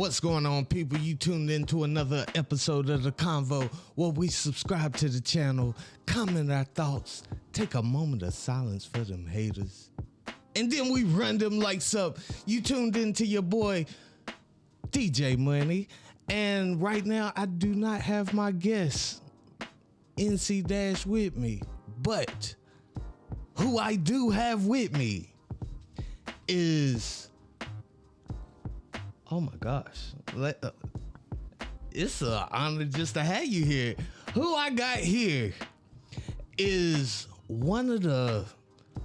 What's going on, people? You tuned into another episode of the Convo, where we subscribe to the channel, comment our thoughts, take a moment of silence for them haters, and then we run them lights up. You tuned into your boy DJ Money, and right now I do not have my guest NC Dash with me, but who I do have with me is, oh my gosh, it's an honor just to have you here. Who I got here is one of the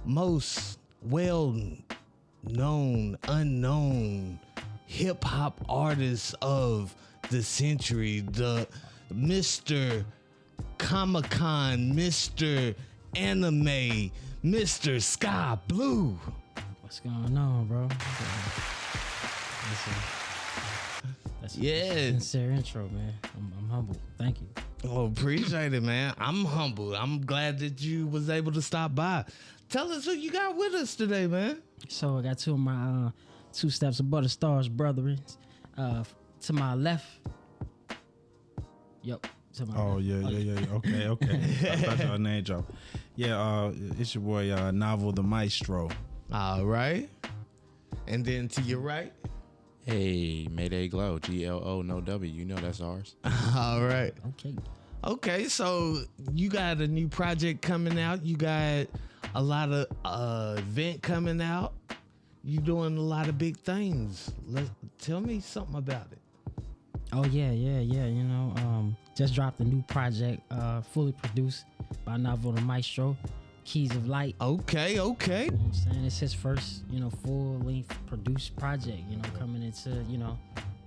most well-known, unknown hip-hop artists of the century, the Mr. Comic-Con, Mr. Anime, Mr. Sky Blue. What's going on, bro? That's a sincere intro, man. I'm humble. Thank you. Oh, appreciate it, man. I'm humble. I'm glad that you was able to stop by. Tell us who you got with us today, man. So I got two of my two steps above the stars brethren. To my left. Yep. To my left. Yeah. Okay. I thought y'all name drop. Yeah, it's your boy Navo the Maestro. All right. And then to your right. Hey, MayDayGlo, GLO, no W. You know that's ours. All right. Okay, so you got a new project coming out. You got a lot of event coming out. You doing a lot of big things. Tell me something about it. Oh yeah. You know, just dropped a new project, fully produced by Navo the Maestro, Keys of Light. Okay. You know what I'm saying? It's his first, full-length produced project, coming into,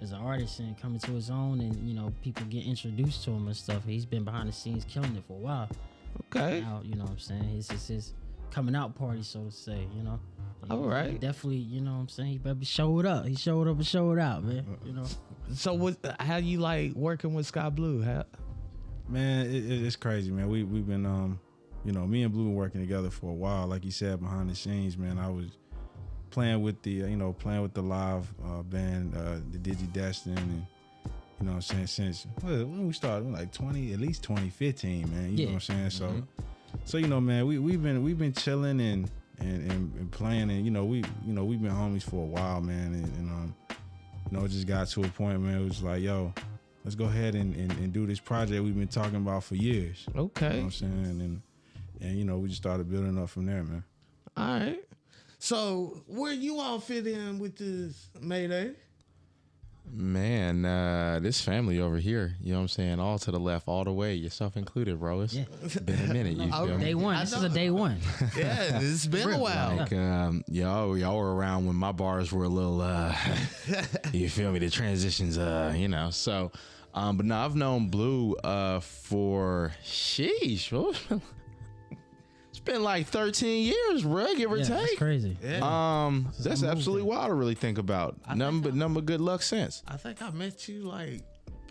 as an artist and coming to his own, and, people get introduced to him and stuff. He's been behind the scenes killing it for a while. Okay. Now, you know what I'm saying? It's his coming out party, so to say, All right. He definitely, you know what I'm saying? He better showed up. He showed up and showed out, man. So how you like working with Sky Blue? Man, it's crazy, man. We've been me and Blue were working together for a while. Like you said, behind the scenes, man, I was playing with the live band, the Digi Destin, and you know what I'm saying, since when we started, like at least 2015, man. You know what I'm saying? So man, we've been chilling and playing, and we've been homies for a while, man, and it just got to a point, man. It was like, yo, let's go ahead and do this project we've been talking about for years. Okay. You know what I'm saying? And we just started building up from there, man. All right. So where you all fit in with this Mayday? Man, this family over here, you know what I'm saying? All to the left, all the way, yourself included, bro. It's been a minute. You feel me? Day one. This is a day one. Yeah, it's been a while. Like, y'all were around when my bars were a little, you feel me? The transitions, So, but no, I've known Blue for, sheesh, it's been like 13 years, bro, give or take. That's crazy. Yeah. That's absolutely wild to really think about. Nothing but good luck since. I think I met you like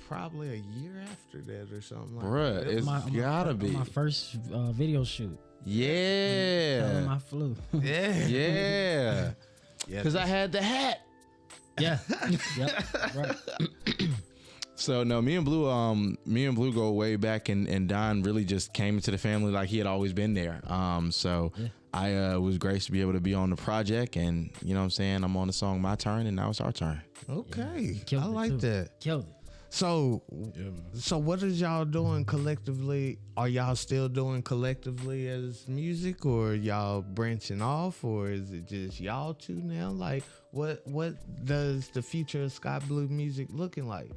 probably a year after that or something like Bruh, that. it's gotta be. My first video shoot. Yeah. My flu. Yeah. Yeah. Because I had the hat. Yeah. Yep. Right. So no, me and Blue go way back, and Don really just came into the family like he had always been there. I was graced to be able to be on the project, and you know what I'm saying, I'm on the song My Turn, and now it's our turn. Okay. Yeah, I like that. Killed it. So what is y'all doing collectively? Are y'all still doing collectively as music, or y'all branching off, or is it just y'all two now? Like what does the future of Sky Blue music looking like?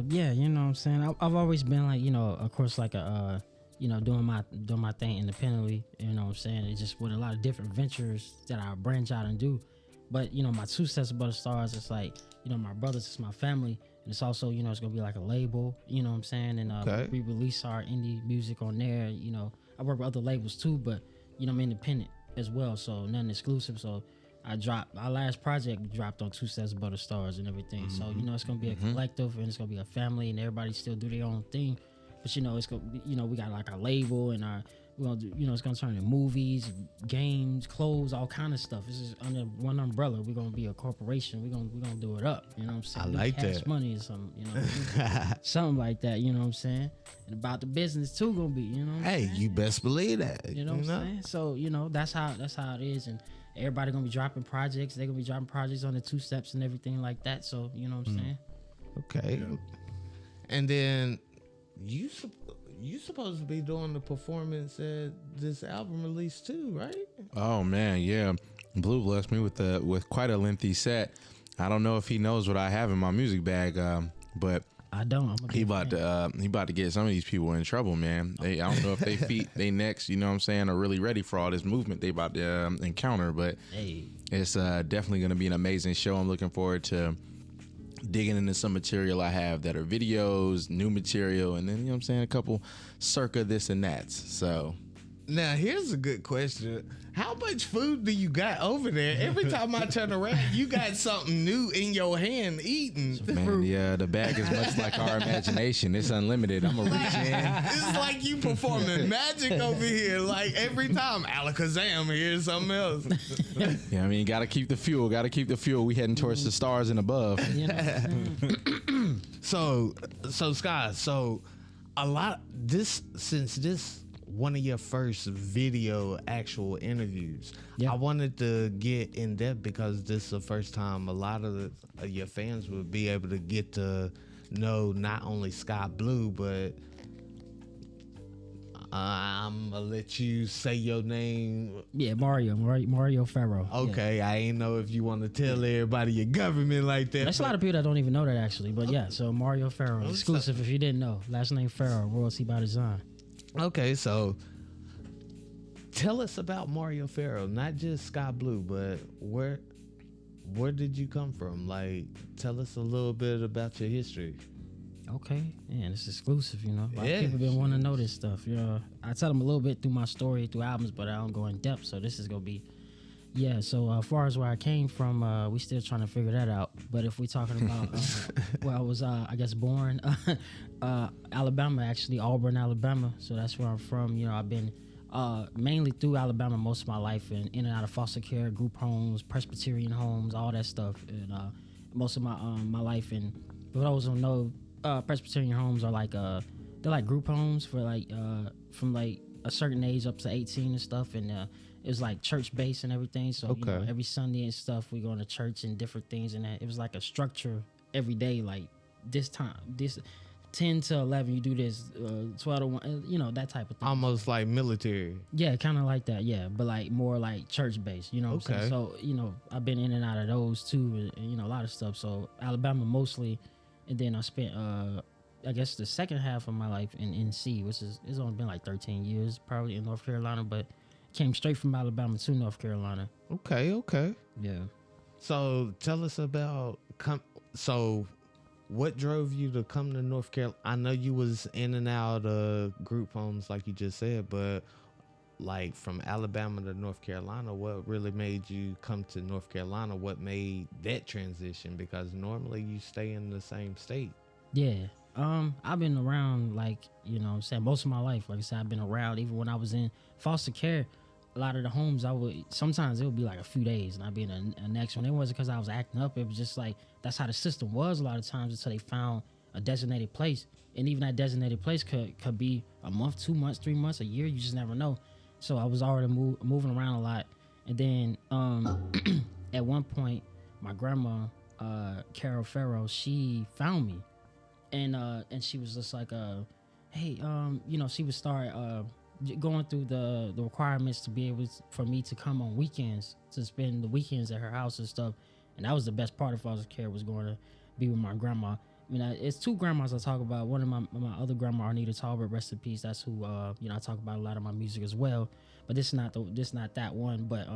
Yeah, you know what I'm saying? I've always been like, of course, like doing my thing independently, you know what I'm saying? It's just with a lot of different ventures that I branch out and do. But, my two sets above the stars, it's like, my brothers, it's my family. And it's also, it's going to be like a label, you know what I'm saying? And we release our indie music on there. I work with other labels too, but, I'm independent as well. So nothing exclusive. So our last project dropped on two sets above the stars and everything. So, it's going to be a collective, and it's going to be a family, and everybody still do their own thing. But, it's going to be, we got like our label, and Well, you know, it's gonna turn into movies, games, clothes, all kind of stuff. It's just under one umbrella. We're gonna be a corporation. We're gonna do it up. You know what I'm saying? I like Cash that. money or something. You know, something like that. You know what I'm saying? And about the business too gonna be. You know. What I'm Hey, saying? you best believe that. You know what I'm saying? So you know that's how it is, and everybody gonna be dropping projects. They're gonna be dropping projects on the 2 steps and everything like that. So you know what I'm saying? Okay. And then you supposed to be doing the performance at this album release too, right? Oh man, yeah. Blue blessed me with quite a lengthy set. I don't know if he knows what I have in my music bag, but I don't. he about to get some of these people in trouble, man. I don't know if they feet, they necks, you know what I'm saying, are really ready for all this movement they about to encounter. But it's definitely going to be an amazing show. I'm looking forward to digging into some material I have that are videos, new material, and then, you know what I'm saying, a couple circa this and that. So Now, here's a good question. How much food do you got over there? Every time I turn around, you got something new in your hand eating. man, yeah, the bag is much like our imagination. It's unlimited. I'm gonna reach in. It's like you performing magic over here. Like every time, Alakazam, here's something else. Yeah, I mean, gotta keep the fuel. We heading towards the stars and above. You know what I'm saying? So Scott, a lot since this one of your first video actual interviews, Yeah. I wanted to get in depth because this is the first time a lot of your fans would be able to get to know not only Sky Blue, but I'm gonna let you say your name. Yeah, Mario Farrow. Okay, Yeah. I ain't know if you want to tell everybody your government like that. There's a lot of people that don't even know that actually, but yeah. So Mario Farrow, Oh, exclusive. If you didn't know, last name Farrow, royalty by design. Okay, so tell us about Mario Farrow, not just Sky Blue, but where did you come from? Like, tell us a little bit about your history. Okay, and it's exclusive, you know. A lot Yeah. of people been wanting to know this stuff. You know, I tell them a little bit through my story, through albums, but I don't go in depth. So this is gonna be, yeah. So as far as where I came from, we still trying to figure that out. But if we're talking about where I was, I guess born, Alabama, actually, Auburn, Alabama. So that's where I'm from. You know, I've been mainly through Alabama most of my life, and in and out of foster care, group homes, Presbyterian homes, all that stuff, and most of my life. And for those who don't know, Presbyterian homes are like they're like group homes for like from like a certain age up to 18 and stuff, and it was like church based and everything. So you know, Okay. every Sunday and stuff, we go to church and different things, and that it was like a structure every day. Like this time, this 10 to 11, you do this, 12 to 1, you know, that type of thing. Almost like military. Yeah, kind of like that, yeah, but like more like church based, you know what I'm Okay. saying? So, you know, I've been in and out of those too, and, you know, a lot of stuff. So Alabama mostly, and then I spent, I guess the second half of my life in NC, which is, it's only been like 13 years probably in North Carolina, but came straight from Alabama to North Carolina. Okay. Yeah. So tell us about what drove you to come to North Carolina? I know you was in and out of group homes like you just said, but like from Alabama to North Carolina, what really made you come to North Carolina? What made that transition? Because normally you stay in the same state. Yeah. I've been around, like, you know what I'm saying, most of my life. Like I said, I've been around even when I was in foster care. A lot of the homes sometimes it would be like a few days and I'd be in a next one. It wasn't because I was acting up. It was just like, that's how the system was a lot of times until they found a designated place. And even that designated place could be a month, 2 months, 3 months, a year. You just never know. So I was already moving around a lot. And then at one point, my grandma, Carol Farrow, she found me. And she was just like, hey, you know, she would start going through the requirements to be able for me to come on weekends, to spend the weekends at her house and stuff. And that was the best part of foster care, was going to be with my grandma. I mean, it's two grandmas I talk about. One of my other grandma, Arnita Talbert, rest in peace. That's who you know, I talk about a lot of my music as well. But this not that one. But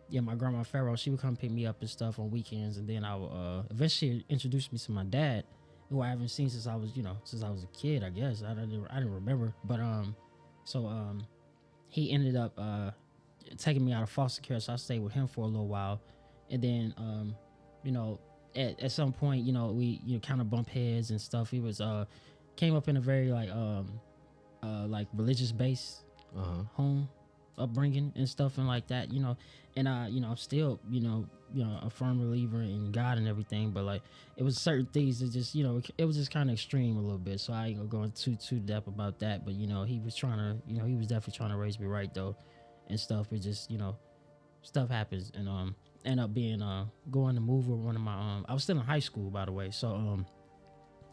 yeah, my grandma Farrow, she would come pick me up and stuff on weekends, and then I would eventually introduce me to my dad, who I haven't seen since I was a kid. I guess I didn't remember. But he ended up taking me out of foster care, so I stayed with him for a little while, and then you know, at some point, you know, we kind of bump heads and stuff. He was came up in a very like religious base home upbringing and stuff and like that, and I'm still, a firm believer in God and everything, but like it was certain things that just, it was just kind of extreme a little bit. So I ain't gonna go into too depth about that, but he was trying to, he was definitely trying to raise me right though, and stuff. It just, stuff happens, and end up being going to move with one of my I was still in high school, by the way, so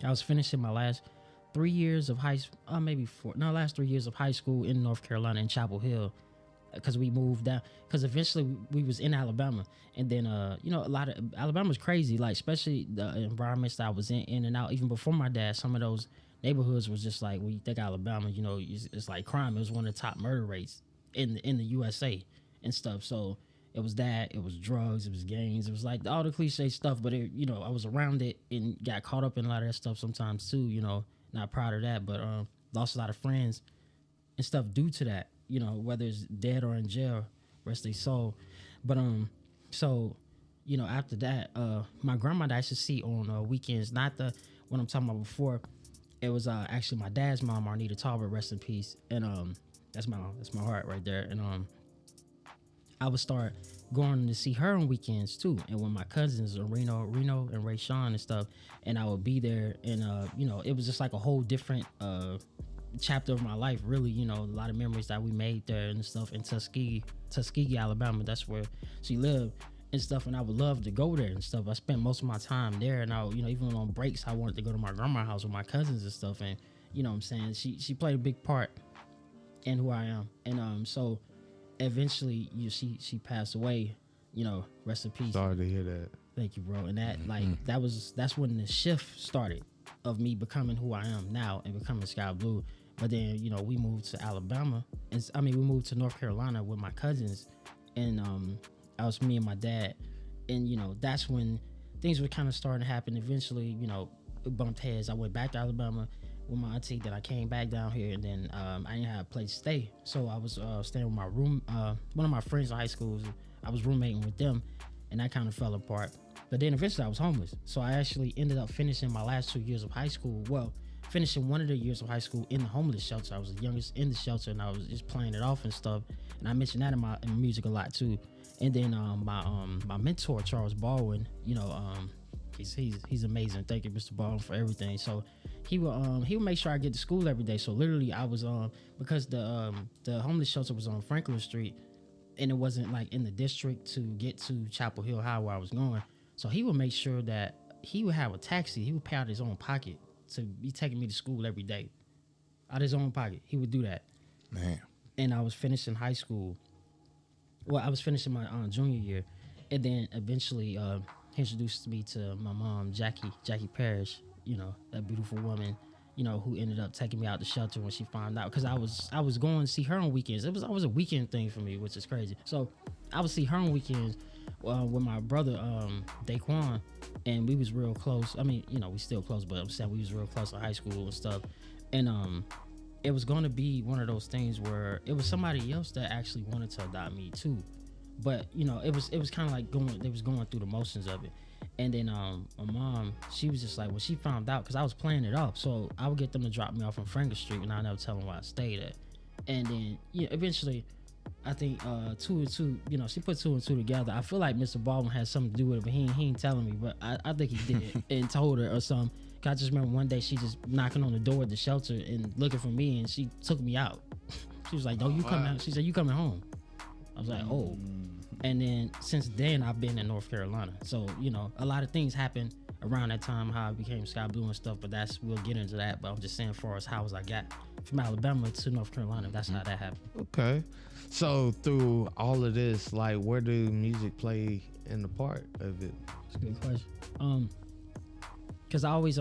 I was finishing my last 3 years of last 3 years of high school in North Carolina in Chapel Hill, because we moved down, because eventually we was in Alabama, and then a lot of Alabama was crazy, like especially the environments that I was in and out. Even before my dad, some of those neighborhoods was just like, when you think Alabama, it's like crime. It was one of the top murder rates in the USA and stuff. So it was that, it was drugs, it was gangs, it was like all the cliche stuff. But it, I was around it and got caught up in a lot of that stuff sometimes too. Not proud of that, but lost a lot of friends and stuff due to that. Whether it's dead or in jail, rest their soul. But so after that, my grandmother I used to see on weekends, not the what I'm talking about before. It was actually my dad's mom, Arnita Talbot, rest in peace. And that's my heart right there. And I would start going to see her on weekends too, and when my cousins Reno and Ray Sean and stuff, and I would be there, and it was just like a whole different chapter of my life, really. A lot of memories that we made there and stuff in Tuskegee, Alabama. That's where she lived and stuff, and I would love to go there and stuff. I spent most of my time there, and I, even on breaks, I wanted to go to my grandma's house with my cousins and stuff, and what I'm saying, she played a big part in who I am, and so eventually she passed away, rest in peace. Sorry to hear that. Thank you, bro. And that that's when the shift started of me becoming who I am now and becoming Sky Blue. But then we moved to Alabama, and we moved to North Carolina with my cousins, and I was me and my dad, and that's when things were kind of starting to happen. Eventually, it bumped heads. I went back to Alabama with my auntie, then I came back down here, and then I didn't have a place to stay, so I was staying with my room, one of my friends in high school. I was roommating with them, and that kind of fell apart. But then eventually I was homeless, so I actually ended up finishing my last 2 years of high school, finishing one of the years of high school in the homeless shelter. I was the youngest in the shelter, and I was just playing it off and stuff, and I mentioned that in my music a lot too. And then my mentor, Charles Baldwin, he's amazing. Thank you, Mr. Baldwin, for everything. So he would make sure I get to school every day. So literally I was because the homeless shelter was on Franklin Street, and it wasn't like in the district to get to Chapel Hill High where I was going. So he would make sure that he would have a taxi. He would pay out of his own pocket to be taking me to school every day. Out of his own pocket. He would do that. Man. And I was finishing high school. Well, I was finishing my junior year. And then eventually he introduced me to my mom, Jackie Parrish, that beautiful woman, who ended up taking me out the shelter when she found out. Because I was going to see her on weekends. It was always a weekend thing for me, which is crazy. So I would see her on weekends with my brother, Daquan, and we was real close. We still close, but I'm saying we was real close in high school and stuff. And it was going to be one of those things where it was somebody else that actually wanted to adopt me too. But it was kind of like they was going through the motions of it. And then my mom, she was just like, when she found out, because I was playing it off, so I would get them to drop me off on Franklin Street, and I never tell them where I stayed at. And then eventually, I think 2 and 2, she put 2 and 2 together. I feel like Mr. Baldwin had something to do with it, but he ain't telling me. But I think he did and told her or something. I just remember one day she just knocking on the door at the shelter and looking for me, and she took me out. She was like, "No, you coming out?" She said, "You coming home?" I was like, "Oh." And then since then I've been in North Carolina. So a lot of things happened around that time, how I became Sky Blue and stuff. But we'll get into that. But I'm just saying, for as how as I got from Alabama to North Carolina, that's how that happened. Okay. So through all of this, like, where do music play in the part of it? That's a good question. Because I always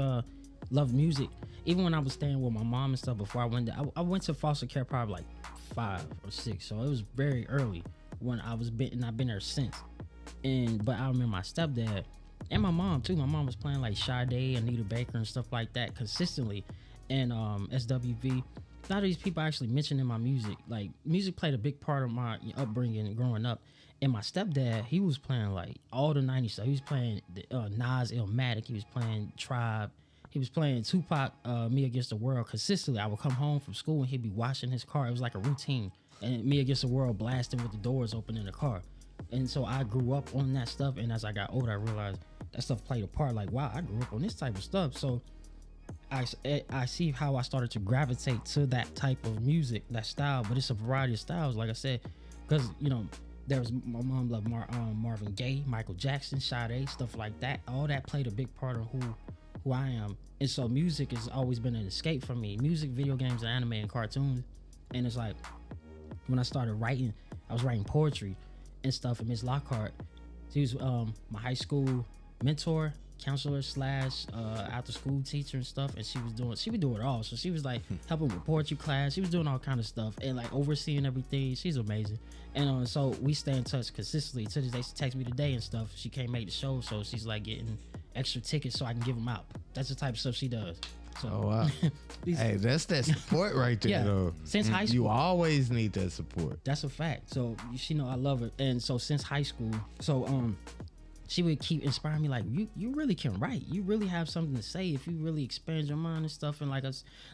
loved music. Even when I was staying with my mom and stuff before I went there, I went to foster care probably like 5 or 6. So it was very early when I was and I've been there since. But I remember my stepdad and my mom too. My mom was playing like Sade, Anita Baker and stuff like that consistently. And SWV. A lot of these people actually mentioned in my music. Like, music played a big part of my upbringing growing up. And my stepdad, he was playing like all the 90s stuff. He was playing Nas, Illmatic. He was playing Tribe. he was playing Tupac, Me Against the World consistently. I would come home from school and he'd be washing his car. It was like a routine. And Me Against the World blasting with the doors open in the car. And so I grew up on that stuff. And as I got older, I realized that stuff played a part. Like, wow, I grew up on this type of stuff. So I see how I started to gravitate to that type of music, that style. But it's a variety of styles, like I said, because, you know, there was, my mom loved Marvin Gaye, Michael Jackson, Sade, stuff like that. All that played a big part of who I am. And so music has always been an escape for me. Music, video games, and anime and cartoons. And it's like, when I started writing, I was writing poetry and stuff. And Miss Lockhart, she was my high school mentor, counselor / after school teacher and stuff. And she would do it all. So she was like helping with poetry class. She was doing all kind of stuff and like overseeing everything. She's amazing. And so we stay in touch consistently. To this day, she texts me today and stuff. She can't make the show, so she's like getting extra tickets so I can give them out. That's the type of stuff she does. So, oh wow. Hey, that's that support right there, yeah, though. Since high school, you always need that support. That's a fact. So she know I love it, and so since high school, so she would keep inspiring me. Like, you really can write. You really have something to say if you really expand your mind and stuff. And like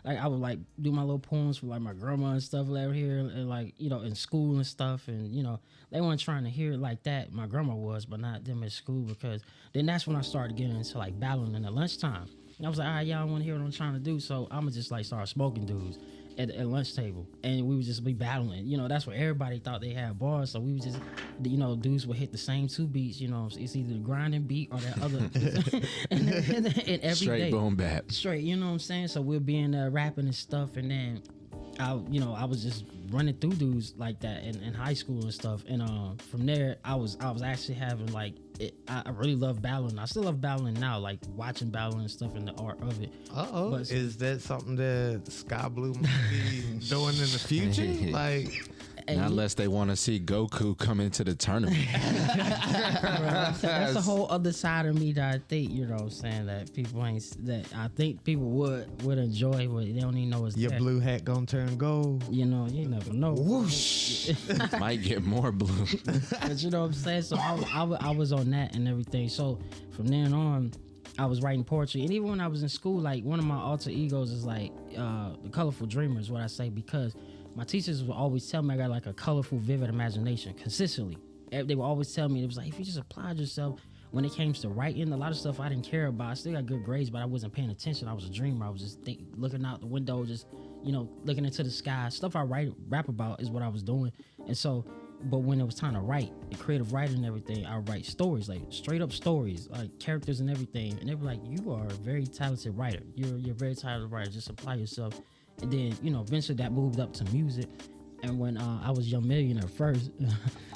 I would like do my little poems for like my grandma and stuff out here, and like, you know, in school and stuff. And you know, they weren't trying to hear it like that. My grandma was, but not them at school, because then that's when I started getting into like battling in the lunchtime. And I was like, all right, y'all want to hear what I'm trying to do, so I'ma just like start smoking dudes at lunch table, and we would just be battling. You know, that's where everybody thought they had bars, so we would just, you know, dudes would hit the same two beats. You know, it's either the grinding beat or that other. and every straight day, boom bap. Straight. You know what I'm saying? So we'll be in there rapping and stuff, and then I was just running through dudes like that in high school and stuff. And from there, I was actually having like I really love battling. I still love battling now, like watching battling and stuff and the art of it. But is that something that Sky Blue might be doing in the future? Like, not unless they want to see Goku come into the tournament. That's a whole other side of me that I think, you know what I'm saying, that people ain't, that I think people would enjoy, but they don't even know it's your there. blue hat gonna turn gold. You know, you never know. Whoosh. Might get more blue. But you know what I'm saying? So I was on that and everything. So from then on, I was writing poetry. And even when I was in school, like one of my alter egos is like the Colorful Dreamer is what I say, because my teachers would always tell me I got like a colorful, vivid imagination consistently. They would always tell me, it was like, if you just applied yourself when it came to writing, a lot of stuff I didn't care about. I still got good grades, but I wasn't paying attention. I was a dreamer. I was just looking out the window, just, you know, looking into the sky. Stuff I rap about is what I was doing. And so, but when it was time to write, the creative writing and everything, I would write stories, like straight up stories, like characters and everything. And they were like, you are a very talented writer. You're a very talented writer. Just apply yourself. And then, you know, eventually that moved up to music. And when I was Young Millionaire first,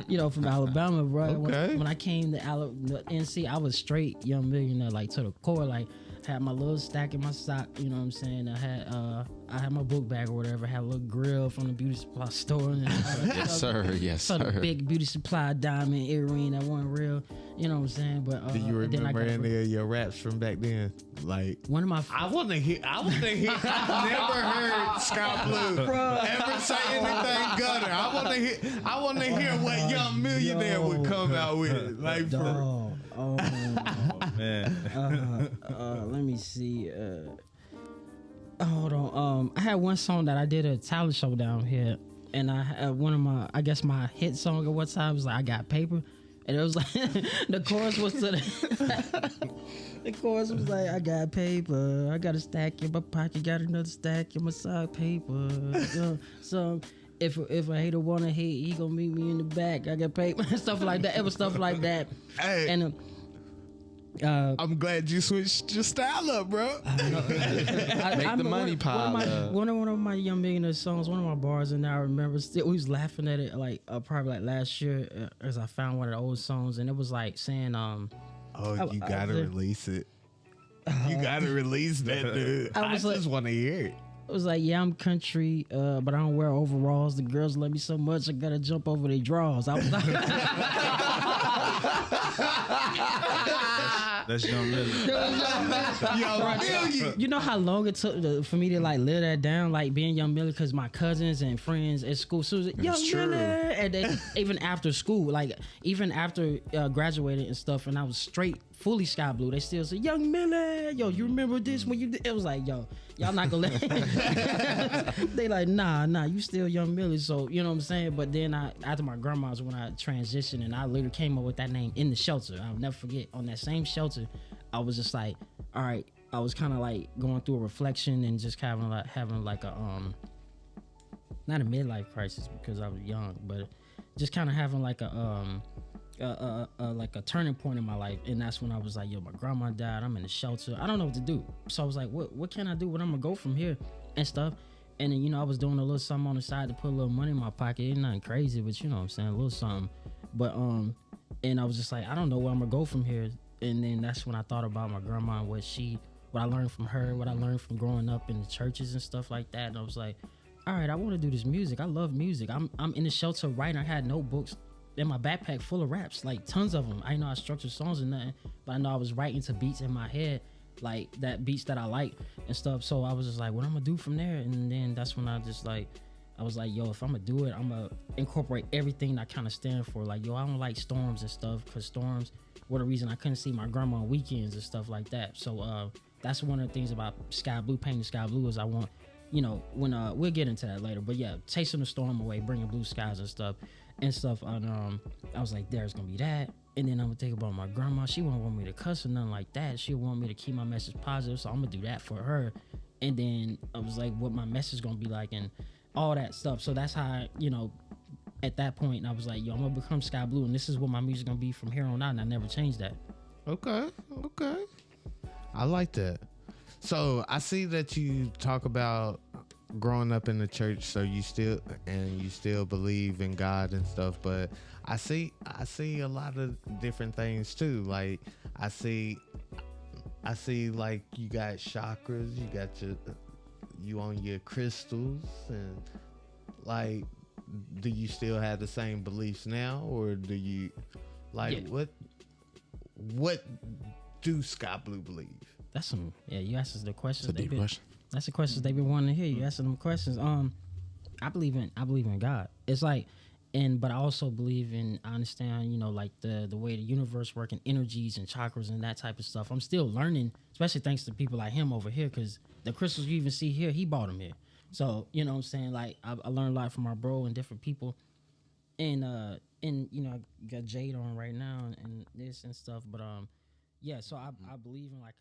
you know, from Alabama, bro. Okay. When I came to NC, I was straight Young Millionaire, like to the core. Like, had my little stack in my sock, you know what I'm saying? I had my book bag or whatever. Had a little grill from the beauty supply store. And Yes, sir. Yes, so sir. the big beauty supply diamond earring that wasn't real, you know what I'm saying? But Do you remember any of your raps from back then? Like, one of my I want to hear. I've never heard Sky Blue ever say anything gutter. I want to hear what Young Millionaire would come out with. Like, dog. Oh, Man. let me see. Hold on. I had one song that I did a talent show down here, and I had one of my hit song at what time was like, I Got Paper, and it was like the chorus was to the chorus was like, I got paper, I got a stack in my pocket, got another stack in my sock paper. So if a hater wanna hate, he gonna meet me in the back. I got paper, stuff like that. It was stuff like that. Hey. And I'm glad you switched your style up, bro. Make the money pile up. One of my Young Millionaire songs, one of my bars, and I remember still we was laughing at it like probably like last year as I found one of the old songs, and it was like saying You gotta release it. You gotta release that, dude. I just want to hear it. It was like, yeah, I'm country, but I don't wear overalls. The girls love me so much, I gotta jump over their drawers. I was like, That's Young Millie. you know how long it took for me to like live that down, like being Young Millie, because my cousins and friends at school, so it was like, Young Millie, and then even after school, like even after graduated and stuff, and I was straight fully Sky Blue, they still say, Young Millie, yo, you remember this when you did? It was like, yo, y'all not gonna let they like, nah, you still Young Millie. So, you know what I'm saying? But then after my grandma's, when I transitioned, and I literally came up with that name in the shelter. I'll never forget, on that same shelter, I was just like, all right, I was kind of like going through a reflection and just having like a, not a midlife crisis because I was young, but just kind of having like like a turning point in my life. And that's when I was like, yo, my grandma died, I'm in the shelter, I don't know what to do. So I was like, what can I do? What I'm gonna go from here and stuff. And then, you know, I was doing a little something on the side to put a little money in my pocket. Ain't nothing crazy, but you know what I'm saying, a little something. But and I was just like, I don't know where I'm gonna go from here. And then that's when I thought about my grandma and what I learned from her, what I learned from growing up in the churches and stuff like that. And I was like, all right, I want to do this music. I love music. I'm in the shelter writing. I had notebooks in my backpack full of raps, like tons of them. I didn't know I structured songs or nothing, but I know I was writing to beats in my head, like that beats that I like and stuff. So I was just like, what I'm gonna do from there? And then that's when I was like, yo, if I'm gonna do it, I'm gonna incorporate everything that I kind of stand for. Like, yo, I don't like storms and stuff, because storms were the reason I couldn't see my grandma on weekends and stuff like that. So that's one of the things about Sky Blue, painting Sky Blue, is I want, you know, when we'll get into that later, but yeah, chasing the storm away, bringing blue skies and stuff. And I was like, there's gonna be that. And then I'm gonna think about my grandma. She won't want me to cuss or nothing like that. She want me to keep my message positive, so I'm gonna do that for her. And then I was like, what my message gonna be like and all that stuff. So that's how you know, at that point I was like, yo, I'm gonna become Sky Blue, and this is what my music gonna be from here on out, and I never changed that. Okay. I like that. So I see that you talk about growing up in the church, so you still believe in God and stuff, but I see a lot of different things too. Like I see like you got chakras, you got you on your crystals, and like, do you still have the same beliefs now, or do you like what do Sky Blue believe? That's some, you asked us the questions. That's a deep question. That's the questions they've been wanting to hear. You asking them questions. I believe in God. It's like, but I also believe in, I understand, you know, like the way the universe works and energies and chakras and that type of stuff. I'm still learning, especially thanks to people like him over here, because the crystals you even see here, he bought them here. So, you know what I'm saying? Like, I learned a lot from my bro and different people. And you know, I got Jade on right now and this and stuff. But, yeah, so I believe in like